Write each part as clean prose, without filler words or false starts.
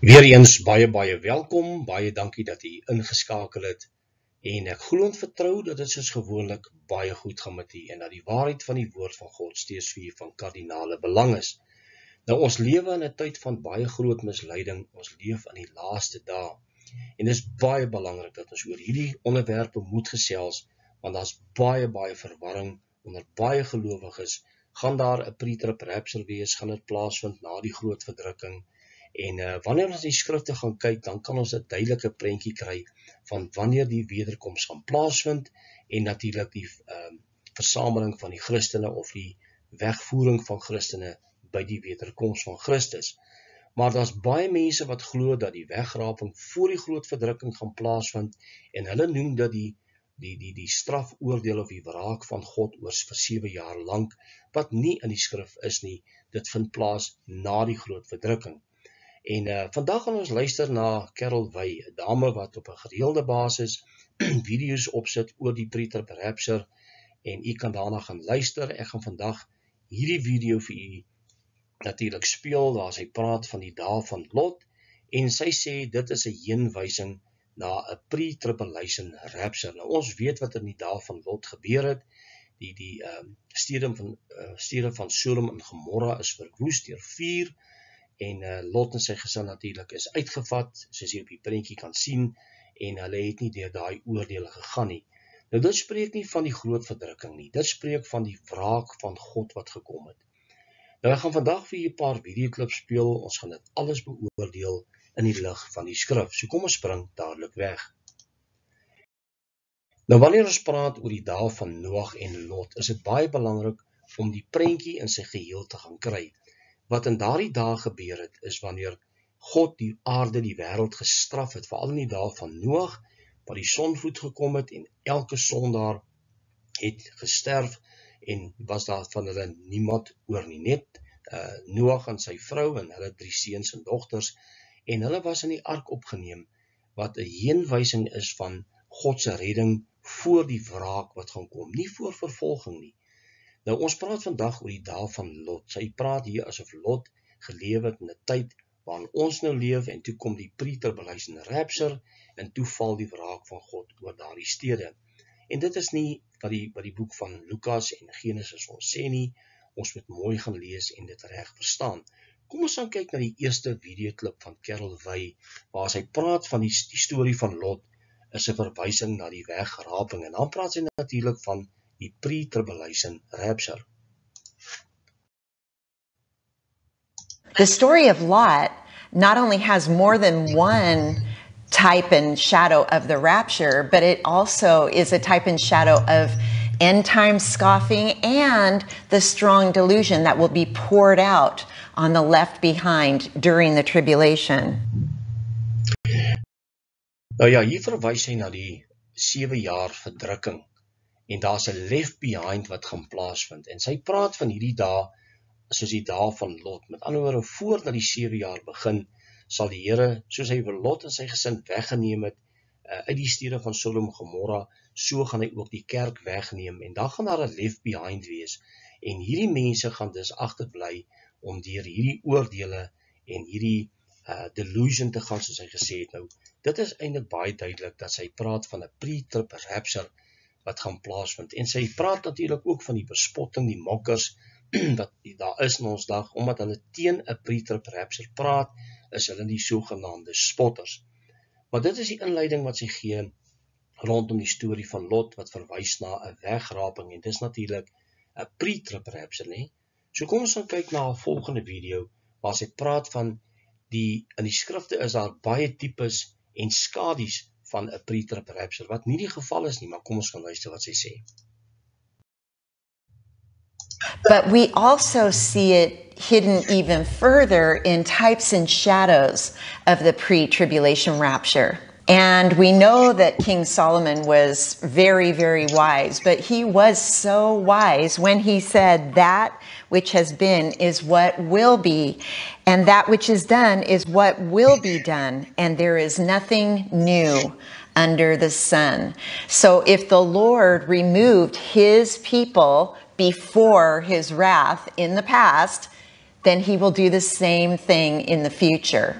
Weereens baie welkom, baie dankie dat u ingeskakel het en ek glo en vertrou dat dit soos gewoonlik baie goed gaan met u en dat die waarheid van die woord van God steeds vir u van kardinale belang is. Nou ons lewe in 'n tyd van baie groot misleiding, ons leef in die laaste dae en dit is baie belangrik dat ons oor hierdie onderwerpe moet gesels want daar's baie verwarring onder baie gelowiges. Gaan daar 'n pre-trib rapture wees, gaan dit plaasvind na die groot verdrukking? En wanneer ons die skrifte gaan kyk, dan kan ons 'n duidelike prentjie kry van wanneer die wederkoms gaan plaasvind en natuurlik die versameling van die Christene of die wegvoering van Christene by die wederkoms van Christus. Maar daar's baie mense wat glo dat die wegraping voor die groot verdrukking gaan plaasvind en hulle noem dat die strafoordeel of die wraak van God oor vir 7 jaar lank, wat nie in die skrif is nie, dit vind plaas na die groot verdrukking. En vandag gaan ons luister na Carol Wey, 'n dame wat op 'n gereelde basis video's opsit oor die pre-trib rapture en u kan daarna gaan luister. Ek gaan vandag hierdie video vir u natuurlik speel waar sy praat van die dae van Lot en sy sê dit is 'n heenwysing na 'n pre-tribulation rapture. Nou ons weet wat in die dae van Lot gebeur het. Die stede van Sodom en Gomorra is verwoes deur vuur. En Lot en sy gesin natuurlik is uitgevat, soos jy op die prentjie kan sien, en hulle het nie deur daai oordeele gegaan nie. Nou dit spreek nie van die groot verdrukking nie, dit spreek van die wraak van God wat gekom het. Nou ek gaan vandag vir julle 'n paar videoklips speel, ons gaan dit alles beoordeel in die lig van die skrif. So kom ons spring dadelik weg. Nou wanneer ons praat oor die dae van Noag en Lot, is dit baie belangrik om die prentjie in sy geheel te gaan kry. Wat in daardie dae gebeur het, is wanneer God die aarde, die wêreld gestraf het, veral in die dae van Noag, waar die sonvloed gekom het en elke sondaar het gesterf en was daar van hulle niemand oor nie, net Noag en sy vrou en hulle 3 seuns en dogters, en hulle was in die ark opgeneem, wat 'n heenwysing is van God se redding voor die wraak wat gaan kom, nie voor vervolging nie. Nou ons praat vandag oor die dae van Lot. Sy praat hier asof Lot geleef het in 'n tyd waarin ons nou leef en toe kom die pre-tribulation rapture en toe val die wraak van God oor daardie stede. En dit is nie wat die boek van Lukas en Genesis ons sê nie. Ons moet mooi gaan lees en dit reg verstaan. Kom ons gaan kyk na die eerste videoklip van Carol Wey waar sy praat van die storie van Lot is 'n verwysing na die wegraping en dan praat sy natuurlik van die pre-tribulation rapture. The story of Lot not only has more than one type and shadow of the rapture, but it also is a type and shadow of end time scoffing and the strong delusion that will be poured out on the left behind during the tribulation. Nou ja, hier verwys hy na die 7 jaar verdrukking. En daar's 'n left behind wat gaan plaasvind. En sy praat van hierdie dae soos die dae van Lot. Met ander woorde, voordat die 7 jaar begin, sal die Here, soos hy vir Lot en sy gesin weggeneem het uit die stede van Sodom en Gomorra, so gaan hy ook die kerk wegneem. En dan gaan daar 'n left behind wees. En hierdie mense gaan dus agterbly om deur hierdie oordeele en hierdie delusion te gaan, soos hy gesê het. Nou, dit is eintlik baie duidelik dat sy praat van 'n pre-trib rapture wat gaan plaasvind. En sy praat natuurlik ook van die bespotting, die mokkers, wat daar is in ons dag, omdat hulle teen 'n pre-trib rapture praat, is hulle die sogenaamde spotters. Maar dit is die inleiding wat sy gee rondom die storie van Lot, wat verwys na 'n wegraping, en dis natuurlik 'n pre-trib rapture, nee? So kom ons gaan kyk na 'n volgende video, waar sy praat van in die skrifte is daar baie tipes en skadu's van 'n pre-trib rapture, wat nie die geval is nie, maar kom ons gaan luister wat sy sê. But we also see it hidden even further in types and shadows of the pre-tribulation rapture. And we know that King Solomon was very wise, but he was so wise when he said that which has been is what will be, and that which is done is what will be done, and there is nothing new under the sun. So if the Lord removed his people before his wrath in the past, then he will do the same thing in the future.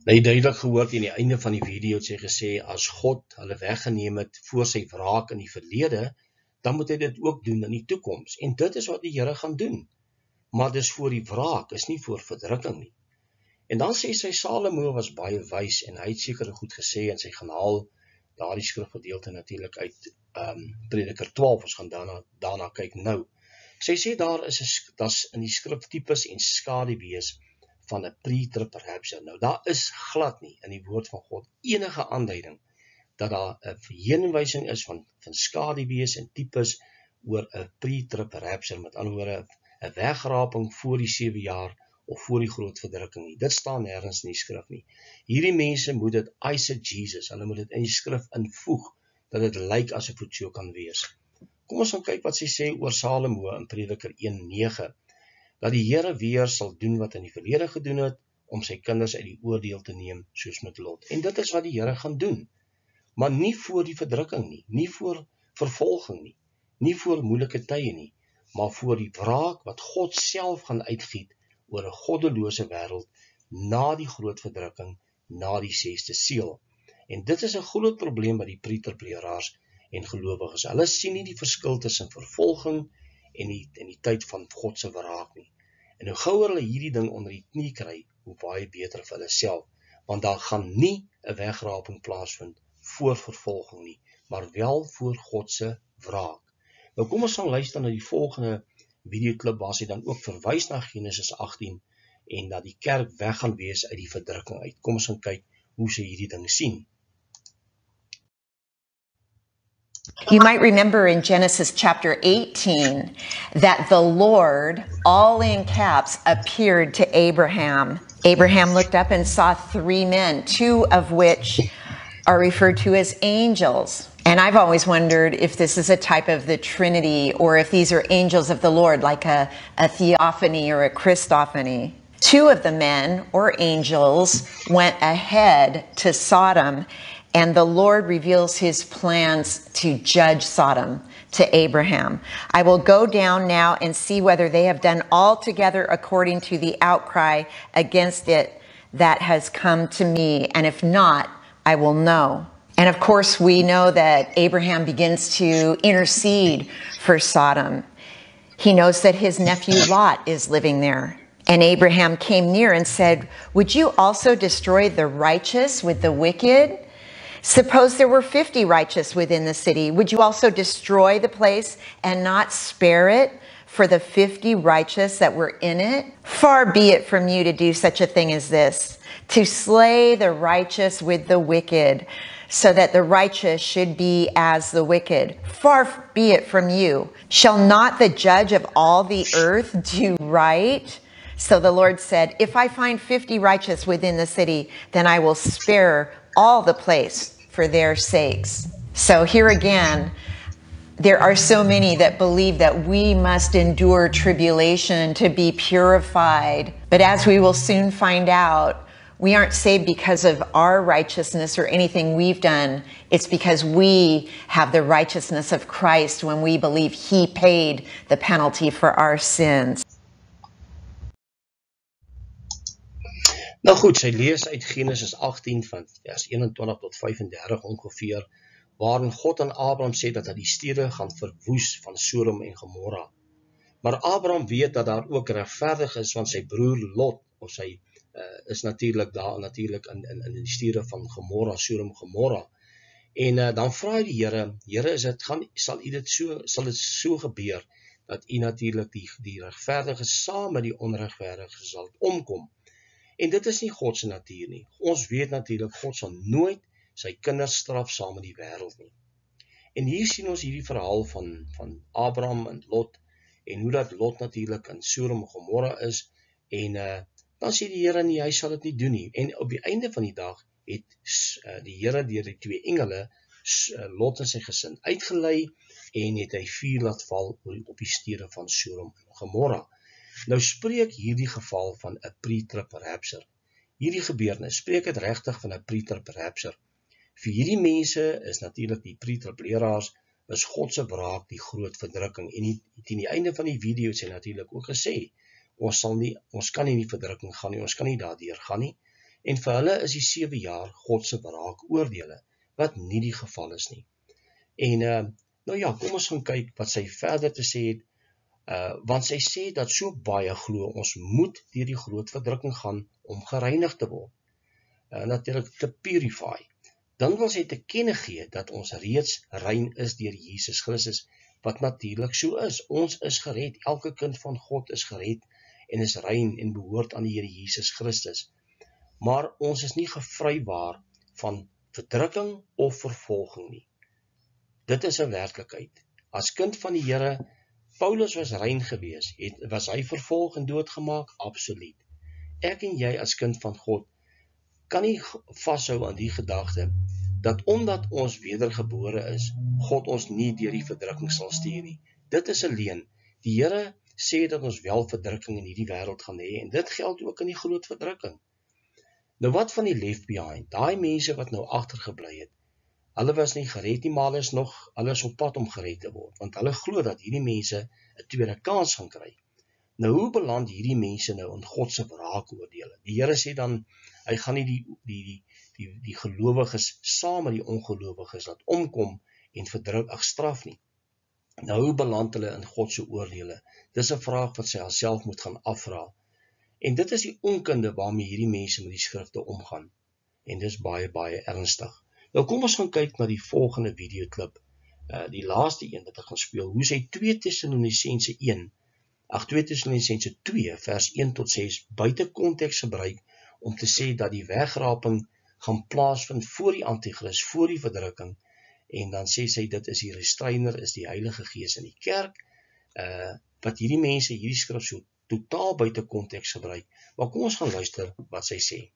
Nou, jy duidelik gehoord in die einde van die video het sy gesê, as God hulle weggeneem het voor sy wraak in die verlede, dan moet hy dit ook doen in die toekoms. En dit is wat die Here gaan doen. Maar dis voor die wraak, is nie voor verdrukking nie. En dan sê sy, Salomo was baie wys, en hy het seker goed gesê, en sy gaan haal daardie skrifgedeelte natuurlik uit Prediker 12, ons gaan daarna kyk nou. Sy sê daar is in die skrif tipes en skaduwees van 'n pre-trib rapture. Nou, daar is glad nie in die woord van God enige aanduiding dat daar 'n heenwysing is van skaduwees en tipes oor 'n pre-trib rapture, met ander woorde 'n wegraping voor die 7 jaar of voor die groot verdrukking nie. Dit staan nergens in die skrif nie. Hierdie mense moet dit eisegesis, hulle moet dit in die skrif invoeg, dat dit lyk asof dit so kan wees. Kom ons gaan kyk wat sy sê oor Salomo in Prediker 1:9, dat die Here weer sal doen wat in die verlede gedoen het, om sy kinders uit die oordeel te neem, soos met Lot. En dit is wat die Here gaan doen, maar nie voor die verdrukking nie, nie voor vervolging nie, nie voor moeilike tye nie, maar voor die wraak wat God self gaan uitgiet oor 'n goddelose wêreld na die groot verdrukking, na die 6de seël. En dit is 'n groot probleem by die pre-trib-leraars en gelowiges. Hulle sien nie die verskil tussen vervolging en die tyd van God se wraak nie. En hoe gouer hulle hierdie ding onder die knie kry, hoe baie beter vir hulle self, want daar gaan nie 'n wegraping plaasvind voor vervolging nie, maar wel voor God se wraak. Nou kom ons gaan luister na die volgende videoklip waar sy dan ook verwys na Genesis 18 en dat die kerk weg gaan wees uit die verdrukking uit. Kom ons gaan kyk hoe sy hierdie ding sien. You might remember in Genesis chapter 18 that the Lord, all in caps, appeared to Abraham. Abraham looked up and saw 3 men, 2 of which are referred to as angels. And I've always wondered if this is a type of the Trinity or if these are angels of the Lord, like a theophany or a Christophany. 2 of the men, or angels, went ahead to Sodom, and the Lord reveals his plans to judge Sodom to Abraham. I will go down now and see whether they have done altogether according to the outcry against it that has come to me, and if not, I will know. And of course, we know that Abraham begins to intercede for Sodom. He knows that his nephew Lot is living there. And Abraham came near and said, "Would you also destroy the righteous with the wicked? Suppose there were 50 righteous within the city. Would you also destroy the place and not spare it for the 50 righteous that were in it? Far be it from you to do such a thing as this, to slay the righteous with the wicked, so that the righteous should be as the wicked. Far be it from you. Shall not the judge of all the earth do right?" So the Lord said, "If I find 50 righteous within the city, then I will spare all the place for their sakes." So here again, there are so many that believe that we must endure tribulation to be purified. But as we will soon find out, we aren't saved because of our righteousness or anything we've done. It's because we have the righteousness of Christ when we believe he paid the penalty for our sins. Nou goed, sy lees uit Genesis 18 van vers 21 tot 35 ongeveer, waarin God aan Abraham sê dat hy die stede gaan verwoes van Sodom en Gomorra. Maar Abraham weet dat daar ook regverdig is, want sy broer Lot, of sy is natuurlik daar in die stede van Gomorra, Sodom Gomorra. En dan vra hy die Here, sal dit so gebeur dat u natuurlik die regverdiges saam met die onregverdiges sal omkom. En dit is nie God se natuur nie. Ons weet natuurlik, God sal nooit sy kinders straf saam met die wêreld nie. En hier sien ons hierdie verhaal van Abraham en Lot, en hoe dat Lot natuurlik in Sodom en Gomorra is, en dan sê die Here nie, hy sal dit nie doen nie. En op die einde van die dag het die Here deur die 2 engele Lot en sy gesin uitgelei, en het hy vuur laat val op die stede van Sodom en Gomorra. Nou spreek hierdie geval van 'n pre-trib rapture. Hierdie gebeurtenis spreek dit regtig van 'n pre-trib rapture. Vir hierdie mense is natuurlik die pre-trib leraars, is God se wraak die groot verdrukking. En teen die einde van die video het sy natuurlik ook gesê, ons kan nie in die verdrukking gaan nie, ons kan nie daardeur gaan nie. En vir hulle is die 7 jaar God se wraakoordele, wat nie die geval is nie. En nou ja, kom ons gaan kyk wat sy verder te sê het, want sy sê dat so baie glo ons moet deur die groot verdrukking gaan om gereinig te word. Natuurlik te purify. Dan wil sy te kenne gee dat ons reeds rein is deur Jesus Christus, wat natuurlik so is. Ons is gered, elke kind van God is gered en is rein en behoort aan die Here Jesus Christus. Maar ons is nie gevrywaar van verdrukking of vervolging nie. Dit is 'n werklikheid. As kind van die Here, Paulus was rein gewees, was hy vervolg en doodgemaak? Absoluut. Ek en jy as kind van God kan nie vashou aan die gedagte dat omdat ons wedergebore is, God ons nie deur die verdrukking sal stuur nie. Dit is 'n leuen. Die Here sê dat ons wel verdrukking in hierdie wêreld gaan hê, en dit geld ook in die groot verdrukking. Nou wat van die left behind? Daai mense wat nou agtergebly het, hulle was nie gered nie, maar hulle is op pad om gered te word, want hulle glo dat hierdie mense 'n tweede kans gaan kry. Nou hoe beland hierdie mense nou in God se wraakoordele? Die Here sê dan, hy gaan nie die gelowiges saam met die ongelowiges laat omkom en straf nie. Nou hoe beland hulle in God se oordele? Dis 'n vraag wat sy haarself moet gaan afvra. En dit is die onkunde waarmee hierdie mense met die skrifte omgaan. En dis baie, baie ernstig. Nou kom ons gaan kyk na die volgende videoklip. Die laaste een wat ek gaan speel, hoe sy 2 Tessalonisense 2 vers 1 tot 6 buite konteks gebruik om te sê dat die wegraping gaan plaasvind voor die anti-kris, voor die verdrukking, en dan sê sy dit is die restrainer, is die Heilige Gees in die kerk, wat hierdie mense hierdie skrif so totaal buite konteks gebruik. Maar kom ons gaan luister wat sy sê.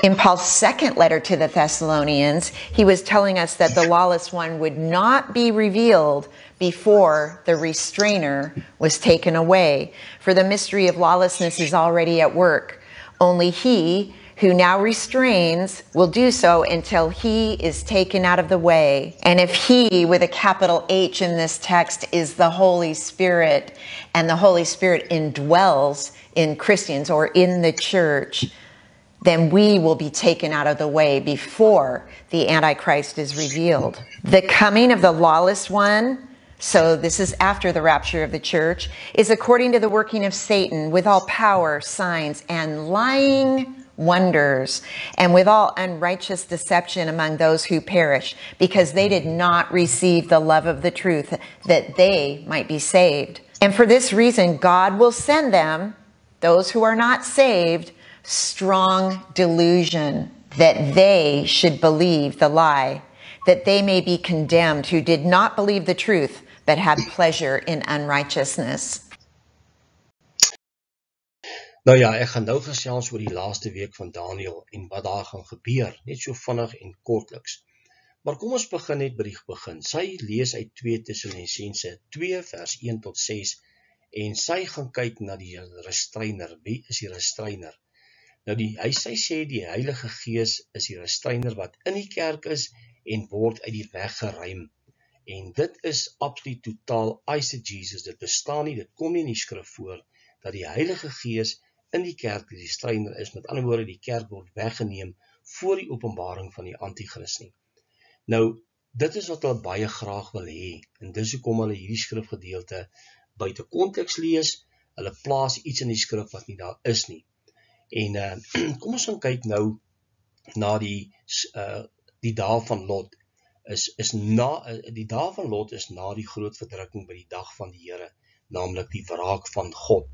In Paul's second letter to the Thessalonians, he was telling us that the lawless one would not be revealed before the restrainer was taken away. For the mystery of lawlessness is already at work. Only he who now restrains will do so until he is taken out of the way. And if he, with a capital H in this text, is the Holy Spirit, and the Holy Spirit indwells in Christians or in the church, then we will be taken out of the way before the Antichrist is revealed. The coming of the lawless one, so this is after the rapture of the church, is according to the working of Satan with all power, signs, and lying wonders, and with all unrighteous deception among those who perish, because they did not receive the love of the truth, that they might be saved. And for this reason, God will send them, those who are not saved, strong delusion, that they should believe the lie, that they may be condemned who did not believe the truth, but had pleasure in unrighteousness. Nou ja, ek gaan nou gesels oor die laaste week van Daniël en wat daar gaan gebeur, net so vinnig en kortliks. Maar kom ons begin net by die begin. Sy lees uit 2 Tessalonisense 2 vers 1 tot 6 en sy gaan kyk na die restrainer. Wie is die restrainer? Nou sy sê die Heilige Gees is die restrainer wat in die kerk is en word uit die weg geruim. En dit is absoluut totaal eisegesis, dit bestaan nie, dit kom nie in die skrif voor, dat die Heilige Gees in die kerk die restrainer is, met ander woorde die kerk word weggeneem voor die openbaring van die anti-kris nie. Nou, dit is wat hulle baie graag wil hê, en dis hoekom hulle hierdie skrifgedeelte buite konteks lees, hulle plaas iets in die skrif wat nie daar is nie. En kom ons gaan kyk nou na die dae van Lot. Die dae van Lot is na die groot verdrukking by die dag van die Here, naamlik die wraak van God.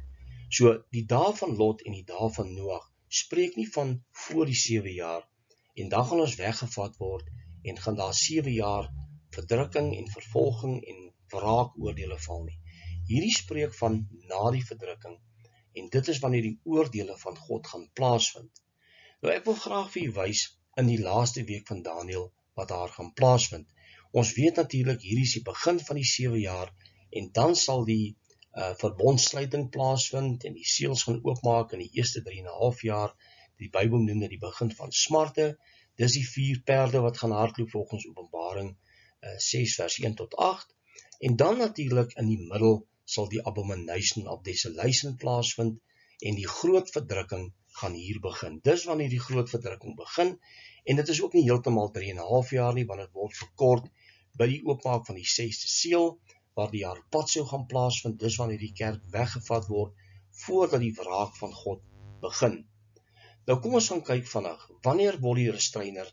So die dae van Lot en die dae van Noag spreek nie van voor die 7 jaar, en dan gaan ons weggevat word en gaan daar 7 jaar verdrukking en vervolging en wraakoordele val nie. Hierdie spreek van na die verdrukking, en dit is wanneer die oordele van God gaan plaasvind. Nou ek wil graag vir u wys in die laaste week van Daniël wat daar gaan plaasvind. Ons weet natuurlik hierdie is die begin van die 7 jaar, en dan sal die verbondsluiting plaasvind en die seels gaan oopmaak in die eerste 3,5 jaar. Die Bybel noem dit die begin van smarte. Dis die 4 perde wat gaan hardloop volgens Openbaring 6 vers 1 tot 8. En dan natuurlik in die middel sal die abomination of desolation plaasvind, en die groot verdrukking gaan hier begin. Dis wanneer die groot verdrukking begin, en dit is ook nie heeltemal 3,5 jaar nie, want dit word verkort by die oopmaak van die 6de seël, waar die harpazo gaan plaasvind. Dis wanneer die kerk weggevat word, voordat die wraak van God begin. Nou kom ons gaan kyk vinnig, wanneer word die restrainer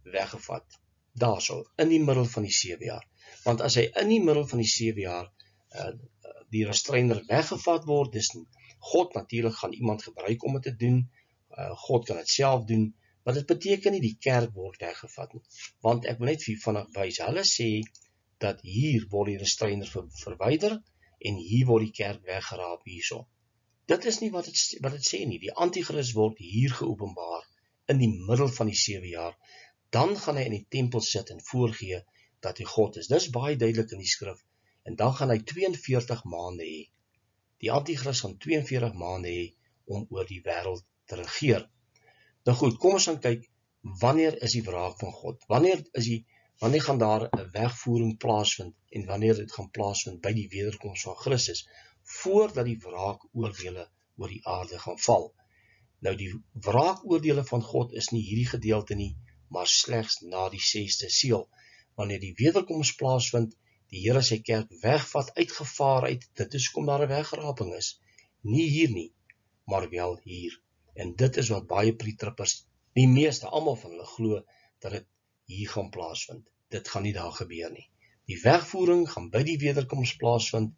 weggevat? Daarso, in die middel van die 7 jaar. Want as hy in die middel van die 7 jaar die restrainer weggevat word, dis God natuurlik gaan iemand gebruik om dit te doen, God kan dit self doen, maar dit beteken nie die kerk word weggevat nie. Want ek wil net vir vinnig wys, hulle sê dat hier word die restrainer verwyder en hier word die kerk weggeraap hierso. Dit is nie wat dit sê nie. Die antichrist word hier geopenbaar in die middel van die 7 jaar. Dan gaan hy in die tempel sit en voorgee dat hy God is. Dis baie duidelik in die skrif. En dan gaan hy 42 maande hê. Die antichrist gaan 42 maande hê om oor die wêreld te regeer. Nou goed, kom ons gaan kyk, wanneer is die wraak van God? Wanneer gaan daar 'n wegvoering plaasvind en wanneer dit gaan plaasvind by die wederkoms van Christus, voordat die wraakoordele oor die aarde gaan val. Nou die wraakoordele van God is nie hierdie gedeelte nie, maar slegs na die 6de seël. Wanneer die wederkoms plaasvind, die Here sy kerk wegvat, uitgevaar uit, dit is kom daar 'n wegraping is. Nie hier nie, maar wel hier. En dit is wat baie pre-trippers, die meeste, almal van hulle glo, dat dit hier gaan plaasvind. Dit gaan nie daar gebeur nie. Die wegvoering gaan by die wederkoms plaasvind,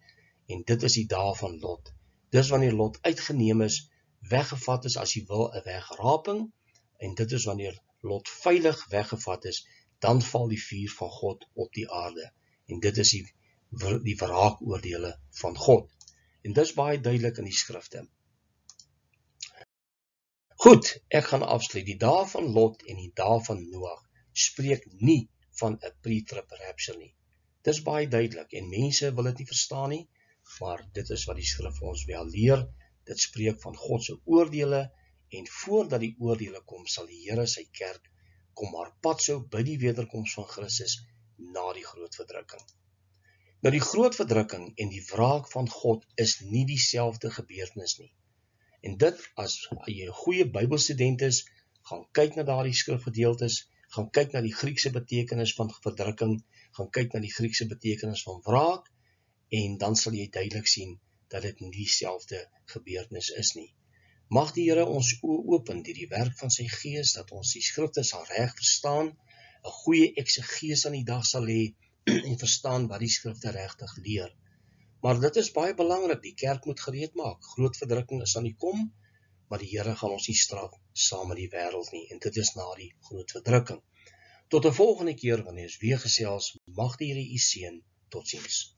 en dit is die dae van Lot. Dis wanneer Lot uitgeneem is, weggevat is, as jy wil, 'n wegraping, en dit is wanneer Lot veilig weggevat is, dan val die vuur van God op die aarde. En dit is die wraakoordele van God. En dis baie duidelik in die skrifte. Goed, ek gaan afsluit. Die dae van Lot en die dae van Noag spreek nie van 'n pre-trib rapture nie. Dis baie duidelik, en mense wil dit nie verstaan nie, maar dit is wat die skrif ons wel leer. Dit spreek van God se oordele, en voordat die oordele kom, sal die Here sy kerk kom harpazo by die wederkoms van Christus na die groot verdrukking. Nou die groot verdrukking en die wraak van God is nie dieselfde gebeurtenis nie. En dit, as jy 'n goeie Bybelstudent is, gaan kyk na daardie skrifgedeeltes, gaan kyk na die Griekse betekenis van verdrukking, gaan kyk na die Griekse betekenis van wraak, en dan sal jy duidelik sien dat dit nie dieselfde gebeurtenis is nie. Mag die Here ons oë open deur die werk van sy Gees, dat ons die skrifte sal reg verstaan, 'n goeie eksegees aan die dag sal hê en verstaan wat die skrifte regtig leer. Maar dit is baie belangrik, die kerk moet gereed maak. Groot verdrukking is aan die kom, maar die Here gaan ons nie straf saam met die wêreld nie, en dit is na die groot verdrukking. Tot 'n volgende keer wanneer ons weer gesels, mag die Here u seën. Totsiens.